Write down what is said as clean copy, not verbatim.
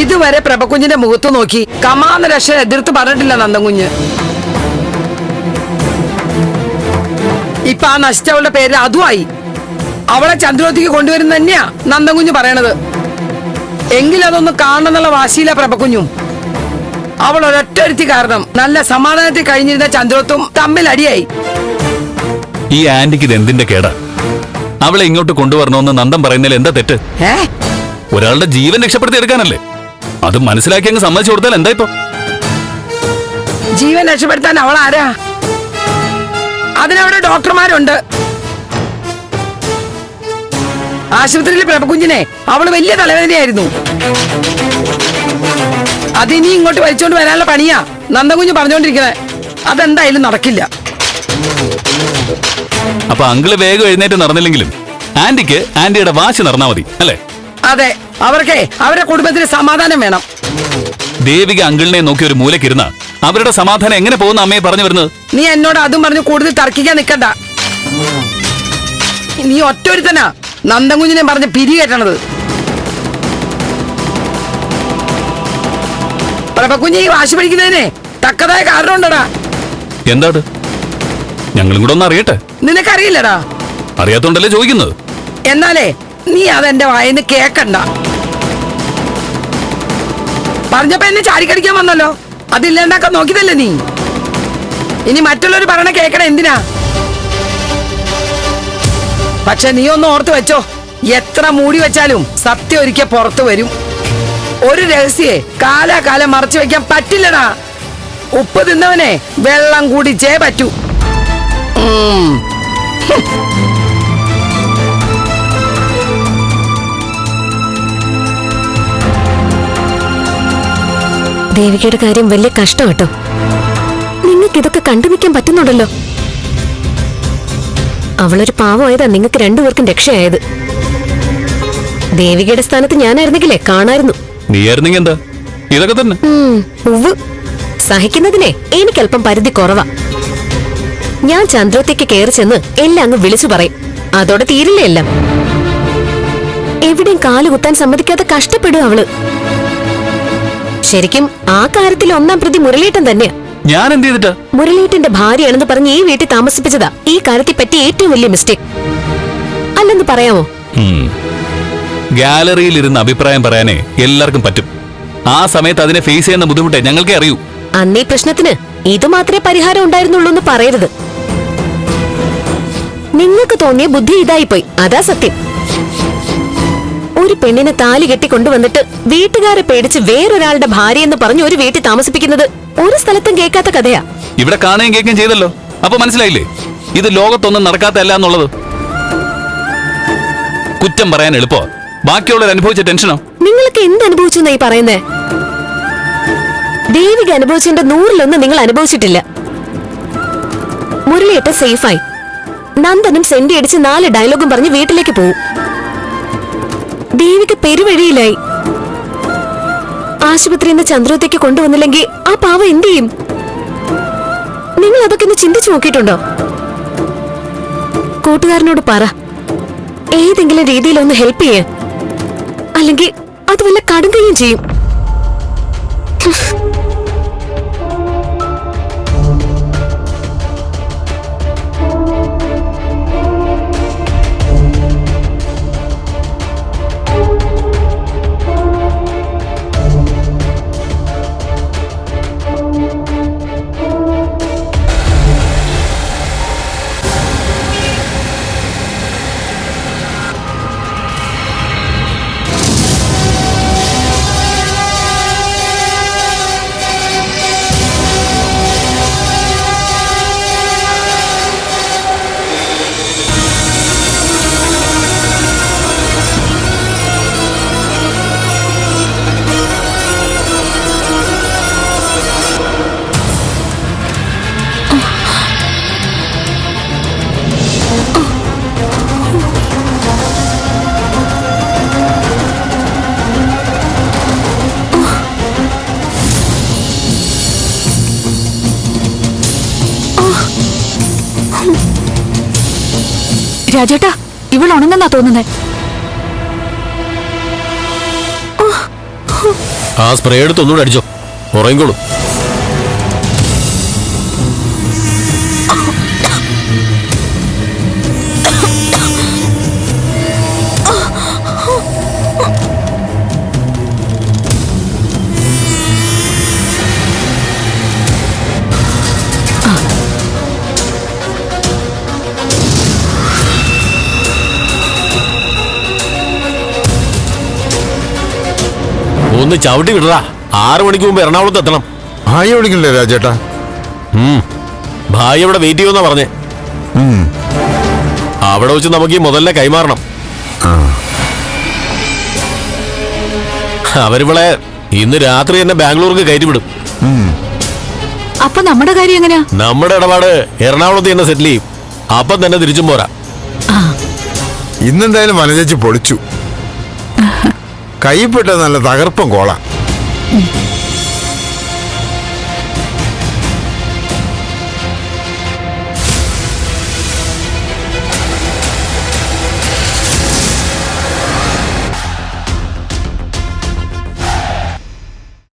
ഇതുവരെ പ്രഭകുഞ്ഞിന്റെ മുഖത്ത് നോക്കി കമാന്ന രക്ഷ എതിർത്ത് പറഞ്ഞിട്ടില്ല നന്ദൻകുഞ്ഞ്. ഇപ്പൊ ആ നശിച്ചവളുടെ പേര് അതുമായി. അവളെ ചന്ദ്രോത്തിക്ക് കൊണ്ടുവരുന്ന തന്നെയാ നന്ദൻകുഞ്ഞ് പറയണത്. എങ്കിലും അതൊന്ന് കാണണമെന്നുള്ള വാശിയില്ല പ്രഭകുഞ്ഞും. അവൾ ഒരൊറ്റൊരുത്തി കാരണം നല്ല സമാധാനത്തിൽ കഴിഞ്ഞിരുന്ന ചന്ദ്രോത്തും തമ്മിൽ അടിയായി. ഈ ആന്റിക്ക് ഇത് എന്തിന്റെ കേടാ? അവളെ ഇങ്ങോട്ട് കൊണ്ടുവരണമെന്ന് നന്ദൻ പറയുന്നതിൽ എന്താ തെറ്റ്? ഒരാളുടെ ജീവൻ രക്ഷപ്പെടുത്തി എടുക്കാനല്ലേ? അത് മനസ്സിലാക്കി അങ്ങ് സമ്മതിച്ചു കൊടുത്താൽ എന്താ ഇപ്പൊ? ജീവൻ രക്ഷപ്പെടുത്താൻ അവൾ ആരാ? അതിനവിടെ ഡോക്ടർമാരുണ്ട്. ആശുപത്രിയിൽ പ്രഭകുഞ്ഞിനെ അവള് വലിയ തലവേദനയായിരുന്നു. അതിനി ഇങ്ങോട്ട് വലിച്ചോണ്ട് വരാനുള്ള പണിയാ നന്ദൻകുഞ്ഞ് പറഞ്ഞോണ്ടിരിക്കുന്നത്. അതെന്തായാലും നടക്കില്ല. അപ്പൊ അങ്കിള് വേഗം എഴുന്നേറ്റ് നടന്നില്ലെങ്കിലും ആന്റിക്ക് ആന്റിയുടെ വാശി നടന്നാ മതി അല്ലേ? അതെ, അവർക്ക് അവരുടെ കുടുംബത്തിന് സമാധാനം വേണം. ദേവിക അങ്കിളിനെ നോക്കി ഒരു മൂലക്കിരുന്ന അവരുടെ സമാധാനം എങ്ങനെ പോകുന്ന അമ്മയെ പറഞ്ഞു വരുന്നത്? നീ എന്നോട് അതും പറഞ്ഞു കൂടുതൽ തർക്കിക്കാൻ നിൽക്കണ്ട. നീ ഒറ്റൊരുത്തനാ നന്ദൻകുഞ്ഞിനെ പറഞ്ഞ് പിരി കെട്ടണത്. പ്രഭകുഞ്ഞ് ഈ വാശി പിടിക്കുന്നതിനെ തക്കതായ കാരണം ഉണ്ടടാ. എന്താ ഞങ്ങളും കൂടെ ഒന്ന് അറിയട്ടെ. നിനക്കറിയില്ലടാ. അറിയാത്തോണ്ടല്ലേ ചോദിക്കുന്നത്. എന്നാലേ നീ അതെന്റെ വായന്ന് കേക്കണ്ട. പറഞ്ഞപ്പോ എന്നെ ചാടിക്കടിക്കാൻ വന്നല്ലോ. അതില്ലാണ്ടാക്കാൻ നോക്കിയതല്ലേ നീ. ഇനി മറ്റുള്ളവർ പറയണ കേക്കണ എന്തിനാ? പക്ഷെ നീ ഒന്ന് ഓർത്ത് വെച്ചോ, എത്ര മൂടി വെച്ചാലും സത്യം ഒരിക്കൽ പുറത്തു വരും. ഒരു രഹസ്യേ കാലാകാലം മറച്ചു വെക്കാൻ പറ്റില്ലടാ. ഉപ്പ് തിന്നവനെ വെള്ളം കുടിച്ചേ പറ്റൂ. ദേവികയുടെ കാര്യം വലിയ കഷ്ടം കേട്ടോ. നിങ്ങൾക്ക് ഇതൊക്കെ കണ്ടുനിൽക്കാൻ പറ്റുന്നുണ്ടല്ലോ. അവളൊരു പാവമായതാ നിങ്ങൾക്ക് രണ്ടുപേർക്കും രക്ഷയായത്. ദേവികയുടെ സ്ഥാനത്ത് ഞാനായിരുന്നെങ്കിലേ കാണായിരുന്നു. നീയായിരുന്നെങ്കിൽ എന്താ ഇതൊക്കെ തന്നെ. സഹിക്കുന്നതിനെ എനിക്കല്പം പരിധി കുറവാ. ഞാൻ ചന്ദ്രത്തേക്ക് കയറി ചെന്ന് എല്ലാം അങ്ങ് വിളിച്ചു പറയും. അതോടെ തീരില്ലേ എല്ലാം. എവിടെയും കാലുകുത്താൻ സമ്മതിക്കാതെ കഷ്ടപ്പെടും അവള്. ശരിക്കും ആ കാര്യത്തിൽ ഒന്നാം പ്രതി മുരളീട്ടൻ തന്നെയാ. ഞാൻ എന്ത് ചെയ്തിട്ടാ? മുരളീട്ടന്റെ ഭാര്യയാണെന്ന് പറഞ്ഞ് ഈ വീട്ടിൽ താമസിപ്പിച്ചതാ ഈ കാര്യത്തിൽ പറ്റിയ ഏറ്റവും വലിയ മിസ്റ്റേക്ക് അല്ലെന്ന് പറയാമോ? ഗാലറിയിൽ ഇരുന്ന് അഭിപ്രായം പറയാനേ എല്ലാവർക്കും പറ്റും. ആ സമയത്ത് അതിനെ ഫേസ് ചെയ്യുന്ന ബുദ്ധിമുട്ടേ ഞങ്ങൾക്കേ അറിയൂ. അന്നീ പ്രശ്നത്തിന് ഇത് മാത്രമേ പരിഹാരം ഉണ്ടായിരുന്നുള്ളൂ എന്ന് പറയരുത്. നിങ്ങൾക്ക് തോന്നിയ ബുദ്ധി ഇതായിപ്പോയി, അതാ സത്യം. ഒരു പെണ്ണിനെ താലി കെട്ടിക്കൊണ്ടുവന്നിട്ട് വീട്ടുകാരെ പേടിച്ച് വേറൊരാളുടെ ഭാര്യയെന്ന് പറഞ്ഞ് ഒരു വീട്ടിൽ താമസിപ്പിക്കുന്നത് ഒരു സ്ഥലത്തും കേൾക്കാത്ത കഥയാ. ഇവിടെ കാണുകയും കേൾക്കുകയും ചെയ്തല്ലോ. അപ്പൊ മനസ്സിലായില്ലേ ഇത് ലോകത്തൊന്നും നടക്കാത്തല്ല എന്നുള്ളത്. കുറ്റം പറയാൻ എളുപ്പോ, ബാക്കിയുള്ളവർ അനുഭവിച്ച ടെൻഷനോ? നിങ്ങൾക്ക് എന്ത് അനുഭവിച്ചു എന്നായി പറയുന്നേ? ദേവിക അനുഭവിച്ചതിന്റെ 100-1 നിങ്ങൾ അനുഭവിച്ചിട്ടില്ല. മുരളിയേട്ട സേഫായി. നന്ദനും സെന്റി അടിച്ച് 4 ഡയലോഗും പറഞ്ഞ് വീട്ടിലേക്ക് പോവും. ദേവിക പെരുവഴിയിലായി. ആശുപത്രിയിൽ നിന്ന് ചന്ദ്രത്തേക്ക് കൊണ്ടുവന്നില്ലെങ്കിൽ ആ പാവം എന്ത് ചെയ്യും? നിങ്ങൾ അതൊക്കെ ഒന്ന് ചിന്തിച്ചു നോക്കിയിട്ടുണ്ടോ? കൂട്ടുകാരനോട് പറ, ഏതെങ്കിലും രീതിയിൽ ഒന്ന് ഹെൽപ്പ് ചെയ്യേ. അല്ലെങ്കിൽ അത് വല്ല കടുങ്കയും ചെയ്യും. രാജേട്ടാ, ഇവൾ ഉണങ്ങെന്നാ തോന്നുന്നേ. ആ സ്പ്രേ എടുത്ത് ഒന്നുകൂടെ അടിച്ചോ, ഉറങ്ങിക്കോളൂ. ഒന്ന് ചവിട്ടി വിടറാ. 6 മണിക്ക് മുമ്പ് എറണാകുളത്ത് എത്തണം. ഭായ വിളിക്കില്ലേ രാജേട്ടാ? ഭായി അവിടെ വെയിറ്റ് ചെയ്യുമെന്നാ പറഞ്ഞേ. അവിടെ വെച്ച് നമുക്ക് ഈ മുതലിനെ കൈമാറണം. അവരിവളെ ഇന്ന് രാത്രി തന്നെ ബാംഗ്ലൂർക്ക് കയറ്റിവിടും. അപ്പൊ നമ്മുടെ കാര്യം എങ്ങനെയാ? നമ്മുടെ ഇടപാട് എറണാകുളത്ത് തന്നെ സെറ്റിൽ ചെയ്യും. അപ്പം തന്നെ തിരിച്ചും പോരാ. ഇന്നെന്തായാലും വനചേച്ചി പൊളിച്ചു. കൈപ്പെട്ട നല്ല തകർപ്പൻ കോള.